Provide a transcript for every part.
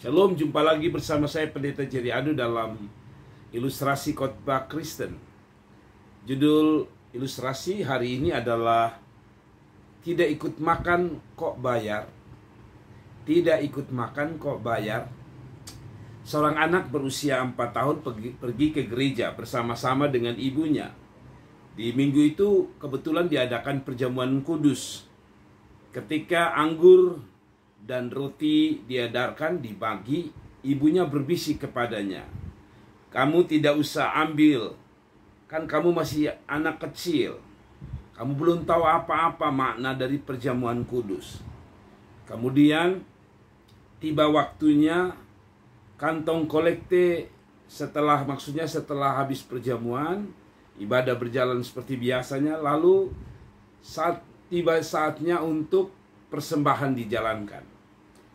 Shalom, jumpa lagi bersama saya Pendeta Jerry Adu dalam ilustrasi khotbah Kristen. Judul ilustrasi hari ini adalah tidak ikut makan kok bayar. Tidak ikut makan kok bayar. Seorang anak berusia 4 tahun pergi ke gereja bersama-sama dengan ibunya. Di minggu itu kebetulan diadakan perjamuan kudus. Ketika anggur dan roti diedarkan dibagi, ibunya berbisik kepadanya, "Kamu tidak usah ambil, kan kamu masih anak kecil. Kamu belum tahu apa-apa makna dari perjamuan kudus." Kemudian tiba waktunya kantong kolekte setelah habis perjamuan, ibadah berjalan seperti biasanya, lalu tiba saatnya untuk persembahan dijalankan.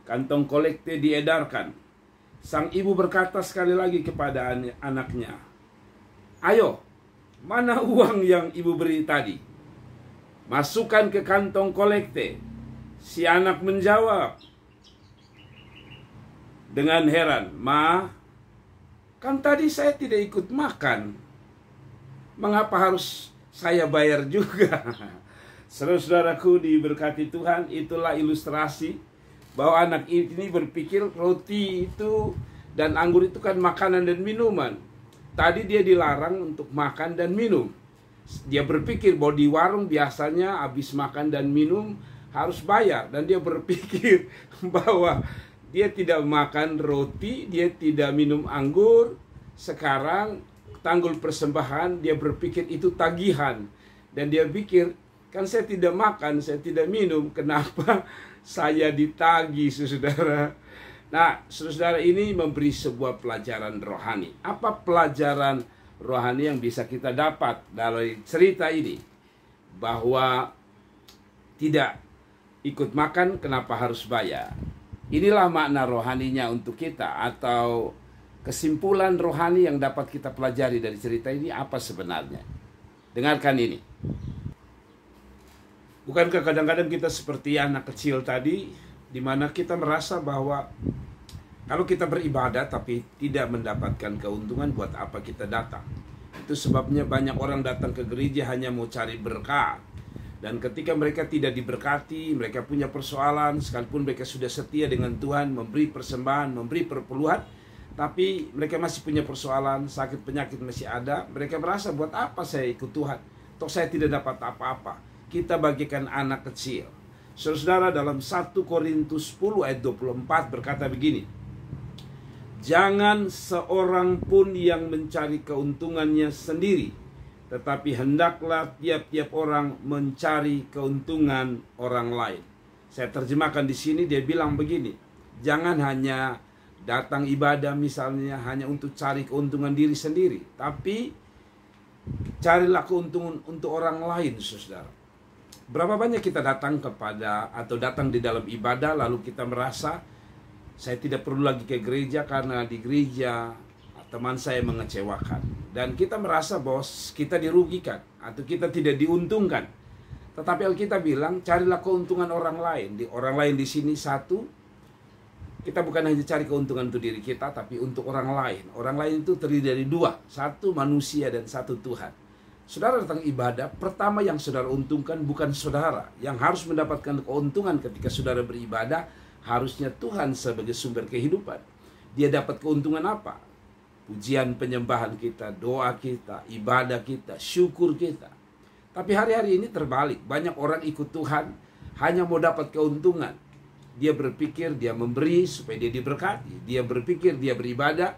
Kantong kolekte diedarkan. Sang ibu berkata sekali lagi kepada anaknya, "Ayo, mana uang yang ibu beri tadi? Masukkan ke kantong kolekte." Si anak menjawab dengan heran, "Ma, kan tadi saya tidak ikut makan. Mengapa harus saya bayar juga?" Saudara-saudaraku diberkati Tuhan, itulah ilustrasi bahwa anak ini berpikir roti itu dan anggur itu kan makanan dan minuman. Tadi dia dilarang untuk makan dan minum. Dia berpikir bahwa di warung biasanya habis makan dan minum harus bayar. Dan dia berpikir bahwa dia tidak makan roti, dia tidak minum anggur. Sekarang tanggul persembahan, dia berpikir itu tagihan. Dan dia pikir, kan saya tidak makan, saya tidak minum, kenapa saya ditagih, saudara? Nah, saudara, ini memberi sebuah pelajaran rohani. Apa pelajaran rohani yang bisa kita dapat dari cerita ini? Bahwa tidak ikut makan, kenapa harus bayar? Inilah makna rohaninya untuk kita, atau kesimpulan rohani yang dapat kita pelajari dari cerita ini apa sebenarnya? Dengarkan ini. Bukankah kadang-kadang kita seperti anak kecil tadi, di mana kita merasa bahwa kalau kita beribadah tapi tidak mendapatkan keuntungan, buat apa kita datang? Itu sebabnya banyak orang datang ke gereja hanya mau cari berkat. Dan ketika mereka tidak diberkati, mereka punya persoalan, sekalipun mereka sudah setia dengan Tuhan, memberi persembahan, memberi perpuluhan, tapi mereka masih punya persoalan, sakit penyakit masih ada. Mereka merasa, buat apa saya ikut Tuhan? Toh saya tidak dapat apa-apa. Kita bagikan anak kecil. Saudara, dalam 1 Korintus 10 ayat 24 berkata begini, "Jangan seorang pun yang mencari keuntungannya sendiri, tetapi hendaklah tiap-tiap orang mencari keuntungan orang lain." Saya terjemahkan di sini, dia bilang begini, jangan hanya datang ibadah misalnya hanya untuk cari keuntungan diri sendiri, tapi carilah keuntungan untuk orang lain, saudara. Berapa banyak kita datang datang di dalam ibadah, lalu kita merasa saya tidak perlu lagi ke gereja karena di gereja teman saya mengecewakan. Dan kita merasa bahwa kita dirugikan atau kita tidak diuntungkan. Tetapi Alkitab bilang, carilah keuntungan orang lain. Orang lain di sini satu, kita bukan hanya cari keuntungan untuk diri kita, tapi untuk orang lain. Orang lain itu terdiri dari dua, satu manusia dan satu Tuhan. Saudara datang ibadah, pertama yang saudara untungkan bukan saudara. Yang harus mendapatkan keuntungan ketika saudara beribadah, harusnya Tuhan sebagai sumber kehidupan. Dia dapat keuntungan apa? Pujian penyembahan kita, doa kita, ibadah kita, syukur kita. Tapi hari-hari ini terbalik. Banyak orang ikut Tuhan hanya mau dapat keuntungan. Dia berpikir dia memberi supaya dia diberkati. Dia berpikir dia beribadah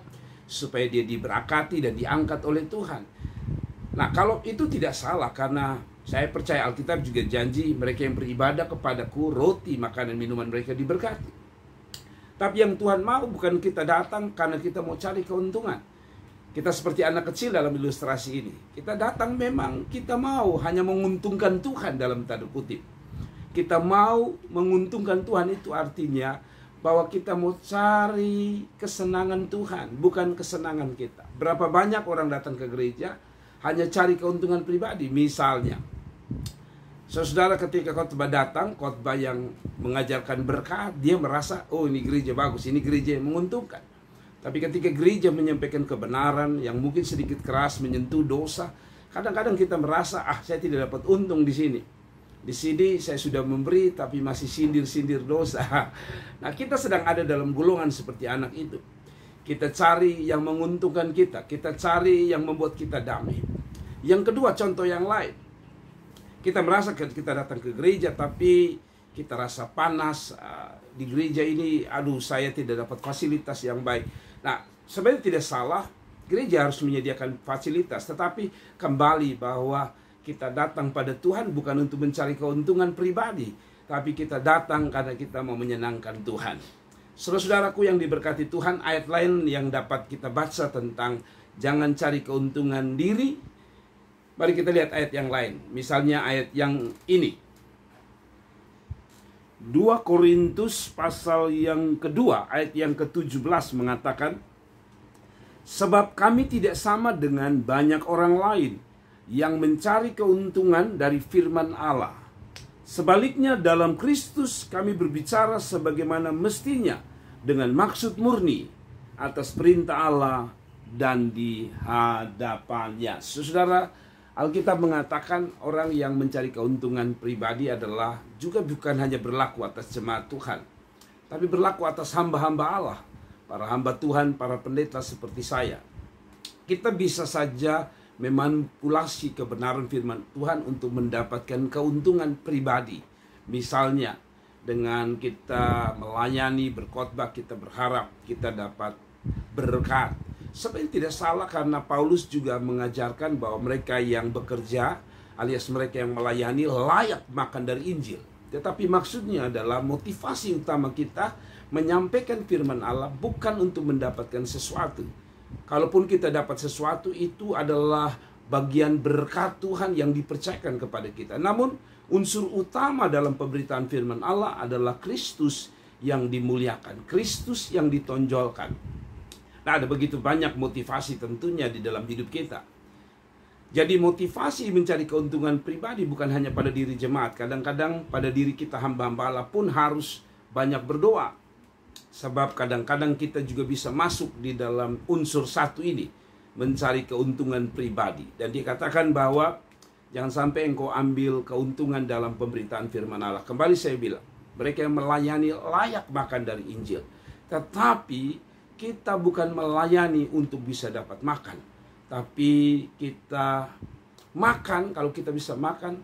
supaya dia diberkati dan diangkat oleh Tuhan. Nah, kalau itu tidak salah, karena saya percaya Alkitab juga janji mereka yang beribadah kepadaku, roti, makanan, minuman mereka diberkati. Tapi yang Tuhan mau bukan kita datang karena kita mau cari keuntungan. Kita seperti anak kecil dalam ilustrasi ini. Kita datang memang kita mau hanya menguntungkan Tuhan dalam tanda kutip. Kita mau menguntungkan Tuhan, itu artinya bahwa kita mau cari kesenangan Tuhan, bukan kesenangan kita. Berapa banyak orang datang ke gereja hanya cari keuntungan pribadi. Misalnya, Saudara, ketika khotbah datang, khotbah yang mengajarkan berkat, dia merasa, oh ini gereja bagus, ini gereja yang menguntungkan. Tapi ketika gereja menyampaikan kebenaran yang mungkin sedikit keras, menyentuh dosa, kadang-kadang kita merasa, saya tidak dapat untung di sini. Di sini saya sudah memberi, tapi masih sindir-sindir dosa. Nah, kita sedang ada dalam golongan seperti anak itu. Kita cari yang menguntungkan kita cari yang membuat kita damai. Yang kedua, contoh yang lain. Kita merasa kita datang ke gereja, tapi kita rasa panas. Di gereja ini, saya tidak dapat fasilitas yang baik. Nah, sebenarnya tidak salah, gereja harus menyediakan fasilitas. Tetapi kembali bahwa kita datang pada Tuhan bukan untuk mencari keuntungan pribadi, tapi kita datang karena kita mau menyenangkan Tuhan. Saudara-saudaraku yang diberkati Tuhan, ayat lain yang dapat kita baca tentang jangan cari keuntungan diri. Mari kita lihat ayat yang lain. Misalnya ayat yang ini. 2 Korintus pasal yang kedua, ayat yang ke-17 mengatakan, sebab kami tidak sama dengan banyak orang lain yang mencari keuntungan dari firman Allah. Sebaliknya dalam Kristus kami berbicara sebagaimana mestinya dengan maksud murni atas perintah Allah dan di hadapannya. Saudara, Alkitab mengatakan orang yang mencari keuntungan pribadi adalah juga bukan hanya berlaku atas jemaat Tuhan, tapi berlaku atas hamba-hamba Allah, para hamba Tuhan, para pendeta seperti saya. Kita bisa saja memanipulasi kebenaran firman Tuhan untuk mendapatkan keuntungan pribadi. Misalnya dengan kita melayani, berkhotbah, kita berharap kita dapat berkat. Sebenarnya tidak salah karena Paulus juga mengajarkan bahwa mereka yang bekerja alias mereka yang melayani layak makan dari Injil. Tetapi maksudnya adalah motivasi utama kita menyampaikan firman Allah bukan untuk mendapatkan sesuatu. Kalaupun kita dapat sesuatu, itu adalah bagian berkat Tuhan yang dipercayakan kepada kita. Namun unsur utama dalam pemberitaan firman Allah adalah Kristus yang dimuliakan, Kristus yang ditonjolkan. Nah, ada begitu banyak motivasi tentunya di dalam hidup kita. Jadi motivasi mencari keuntungan pribadi bukan hanya pada diri jemaat. Kadang-kadang pada diri kita hamba-hamba Allah pun harus banyak berdoa. Sebab kadang-kadang kita juga bisa masuk di dalam unsur satu ini, mencari keuntungan pribadi. Dan dikatakan bahwa jangan sampai engkau ambil keuntungan dalam pemberitaan firman Allah. Kembali saya bilang, mereka yang melayani layak makan dari Injil. Tetapi kita bukan melayani untuk bisa dapat makan, tapi kita makan, kalau kita bisa makan,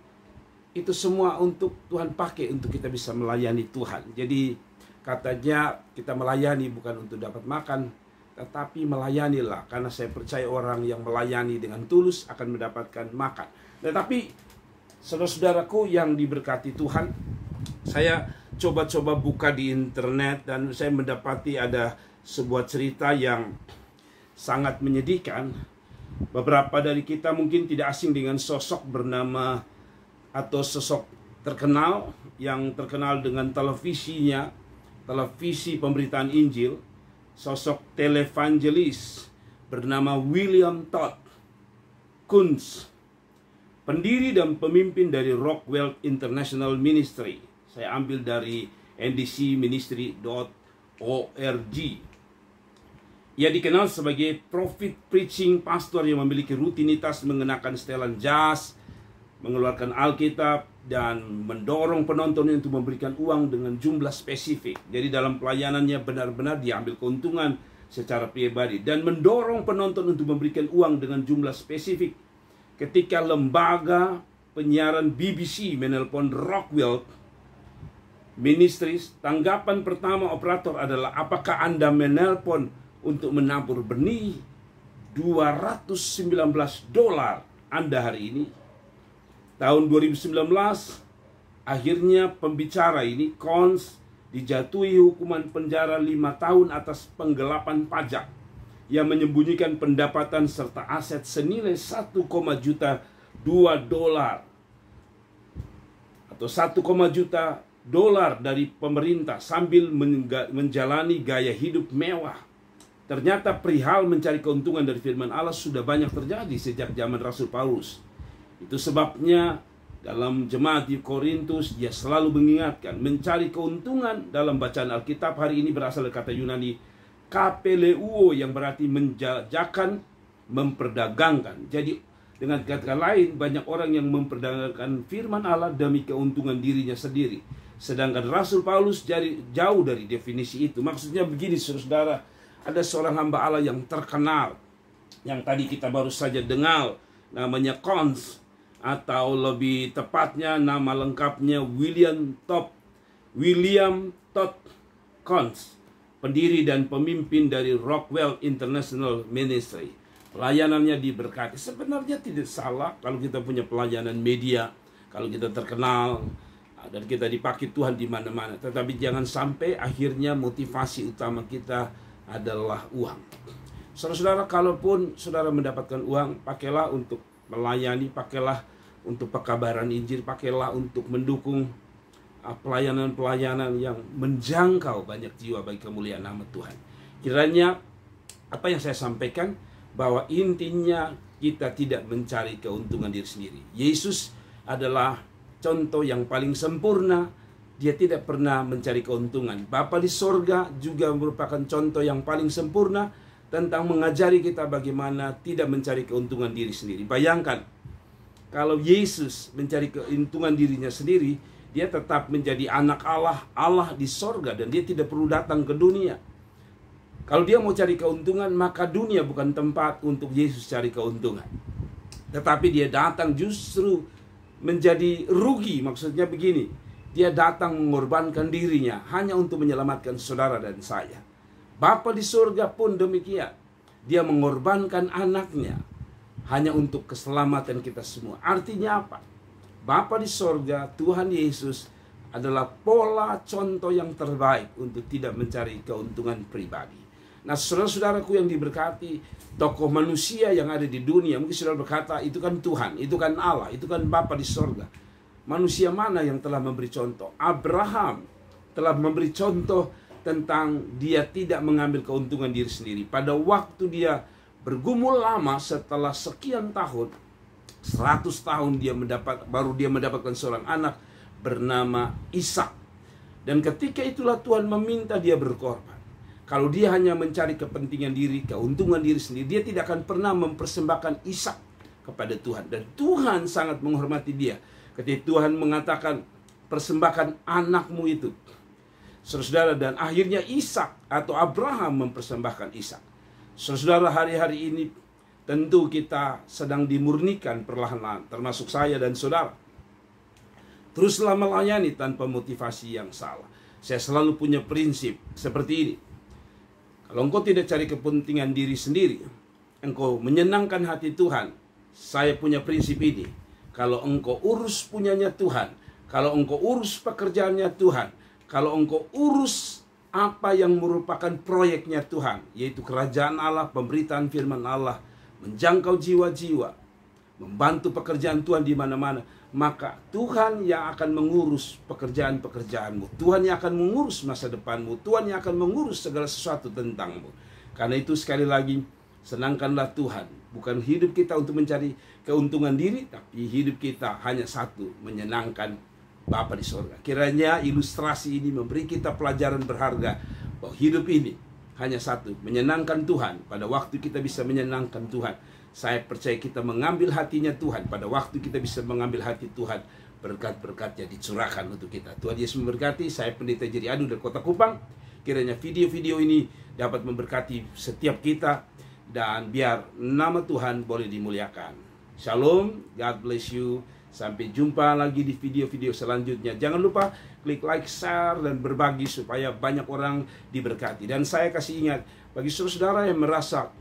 itu semua untuk Tuhan pakai untuk kita bisa melayani Tuhan. Jadi katanya kita melayani bukan untuk dapat makan, tetapi melayanilah, karena saya percaya orang yang melayani dengan tulus akan mendapatkan makan. Tetapi saudara-saudaraku yang diberkati Tuhan, saya coba-coba buka di internet dan saya mendapati ada sebuah cerita yang sangat menyedihkan. Beberapa dari kita mungkin tidak asing dengan sosok bernama atau sosok terkenal yang terkenal dengan televisinya, televisi pemberitaan Injil, sosok televangelis bernama William Todd Kuntz, pendiri dan pemimpin dari Rockwell International Ministry. Saya ambil dari ndcministry.org. Ia dikenal sebagai prophet preaching pastor yang memiliki rutinitas mengenakan setelan jas, mengeluarkan Alkitab, dan mendorong penonton untuk memberikan uang dengan jumlah spesifik. Jadi dalam pelayanannya benar-benar diambil keuntungan secara pribadi dan mendorong penonton untuk memberikan uang dengan jumlah spesifik. Ketika lembaga penyiaran BBC menelpon Rockwell Ministries, tanggapan pertama operator adalah, apakah Anda menelpon untuk menabur benih $219 Anda hari ini? Tahun 2019, akhirnya pembicara ini, Kuntz, dijatuhi hukuman penjara 5 tahun atas penggelapan pajak yang menyembunyikan pendapatan serta aset senilai $1,2 juta atau $1,2 juta dari pemerintah sambil menjalani gaya hidup mewah. Ternyata perihal mencari keuntungan dari firman Allah sudah banyak terjadi sejak zaman Rasul Paulus. Itu sebabnya dalam jemaat di Korintus, dia selalu mengingatkan mencari keuntungan. Dalam bacaan Alkitab hari ini berasal dari kata Yunani kapeleuo, yang berarti menjajakan, memperdagangkan. Jadi dengan kata lain, banyak orang yang memperdagangkan firman Allah demi keuntungan dirinya sendiri. Sedangkan Rasul Paulus jauh dari definisi itu. Maksudnya begini, saudara, ada seorang hamba Allah yang terkenal, yang tadi kita baru saja dengar, namanya Cons, atau lebih tepatnya nama lengkapnya William Todd Cons, pendiri dan pemimpin dari Rockwell International Ministry. Pelayanannya diberkati. Sebenarnya tidak salah kalau kita punya pelayanan media, kalau kita terkenal dan kita dipakai Tuhan di mana-mana. Tetapi jangan sampai akhirnya motivasi utama kita adalah uang. Saudara-saudara, kalaupun saudara mendapatkan uang, pakailah untuk melayani, pakailah untuk pekabaran Injil, pakailah untuk mendukung pelayanan-pelayanan yang menjangkau banyak jiwa bagi kemuliaan nama Tuhan. Kiranya apa yang saya sampaikan, bahwa intinya kita tidak mencari keuntungan diri sendiri. Yesus adalah contoh yang paling sempurna. Dia tidak pernah mencari keuntungan. Bapa di sorga juga merupakan contoh yang paling sempurna tentang mengajari kita bagaimana tidak mencari keuntungan diri sendiri. Bayangkan, kalau Yesus mencari keuntungan dirinya sendiri, dia tetap menjadi anak Allah, Allah di sorga, dan dia tidak perlu datang ke dunia. Kalau dia mau cari keuntungan, maka dunia bukan tempat untuk Yesus cari keuntungan. Tetapi dia datang justru menjadi rugi. Maksudnya begini, dia datang mengorbankan dirinya hanya untuk menyelamatkan saudara dan saya. Bapa di surga pun demikian. Dia mengorbankan anaknya hanya untuk keselamatan kita semua. Artinya apa? Bapa di sorga, Tuhan Yesus adalah pola contoh yang terbaik untuk tidak mencari keuntungan pribadi. Nah, saudara-saudaraku yang diberkati, tokoh manusia yang ada di dunia, mungkin saudara berkata, itu kan Tuhan, itu kan Allah, itu kan Bapa di sorga. Manusia mana yang telah memberi contoh? Abraham telah memberi contoh tentang dia tidak mengambil keuntungan diri sendiri. Pada waktu dia bergumul lama, setelah sekian tahun, 100 tahun baru dia mendapatkan seorang anak bernama Ishak. Dan ketika itulah Tuhan meminta dia berkorban. Kalau dia hanya mencari kepentingan diri, keuntungan diri sendiri, dia tidak akan pernah mempersembahkan Ishak kepada Tuhan. Dan Tuhan sangat menghormati dia ketika Tuhan mengatakan, persembahkan anakmu itu, saudara. Dan akhirnya Ishak atau Abraham mempersembahkan Ishak. Saudara, hari-hari ini tentu kita sedang dimurnikan perlahan-lahan, termasuk saya dan saudara. Teruslah melayani tanpa motivasi yang salah. Saya selalu punya prinsip seperti ini. Kalau engkau tidak cari kepentingan diri sendiri, engkau menyenangkan hati Tuhan. Saya punya prinsip ini. Kalau engkau urus punyanya Tuhan, kalau engkau urus pekerjaannya Tuhan, kalau engkau urus apa yang merupakan proyeknya Tuhan, yaitu kerajaan Allah, pemberitaan firman Allah, menjangkau jiwa-jiwa, membantu pekerjaan Tuhan di mana-mana, maka Tuhan yang akan mengurus pekerjaan-pekerjaanmu. Tuhan yang akan mengurus masa depanmu. Tuhan yang akan mengurus segala sesuatu tentangmu. Karena itu sekali lagi, senangkanlah Tuhan. Bukan hidup kita untuk mencari keuntungan diri, tapi hidup kita hanya satu, menyenangkan Bapa di sorga. Kiranya ilustrasi ini memberi kita pelajaran berharga bahwa hidup ini hanya satu, menyenangkan Tuhan. Pada waktu kita bisa menyenangkan Tuhan, saya percaya kita mengambil hatinya Tuhan. Pada waktu kita bisa mengambil hati Tuhan, berkat-berkatnya dicurahkan untuk kita. Tuhan Yesus memberkati. Saya Pendeta Jerry Adu dari Kota Kupang. Kiranya video-video ini dapat memberkati setiap kita, dan biar nama Tuhan boleh dimuliakan. Shalom, God bless you. Sampai jumpa lagi di video-video selanjutnya. Jangan lupa klik like, share, dan berbagi supaya banyak orang diberkati. Dan saya kasih ingat, bagi saudara yang merasa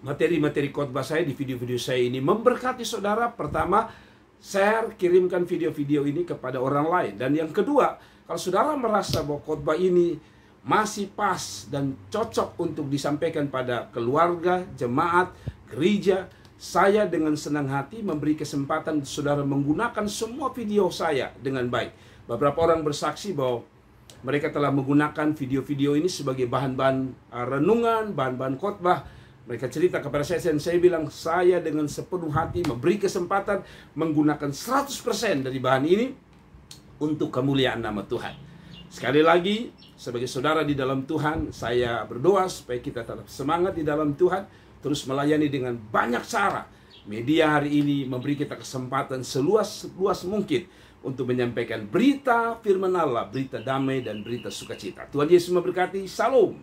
materi-materi khotbah saya di video-video saya ini memberkati saudara, pertama, share, kirimkan video-video ini kepada orang lain. Dan yang kedua, kalau saudara merasa bahwa khotbah ini masih pas dan cocok untuk disampaikan pada keluarga, jemaat, gereja, saya dengan senang hati memberi kesempatan saudara menggunakan semua video saya dengan baik. Beberapa orang bersaksi bahwa mereka telah menggunakan video-video ini sebagai bahan-bahan renungan, bahan-bahan khotbah, Mereka cerita kepada saya dan saya bilang, saya dengan sepenuh hati memberi kesempatan menggunakan 100% dari bahan ini untuk kemuliaan nama Tuhan. Sekali lagi, sebagai saudara di dalam Tuhan, saya berdoa supaya kita tetap semangat di dalam Tuhan, terus melayani dengan banyak cara. Media hari ini memberi kita kesempatan seluas mungkin untuk menyampaikan berita firman Allah, berita damai dan berita sukacita. Tuhan Yesus memberkati. Salam.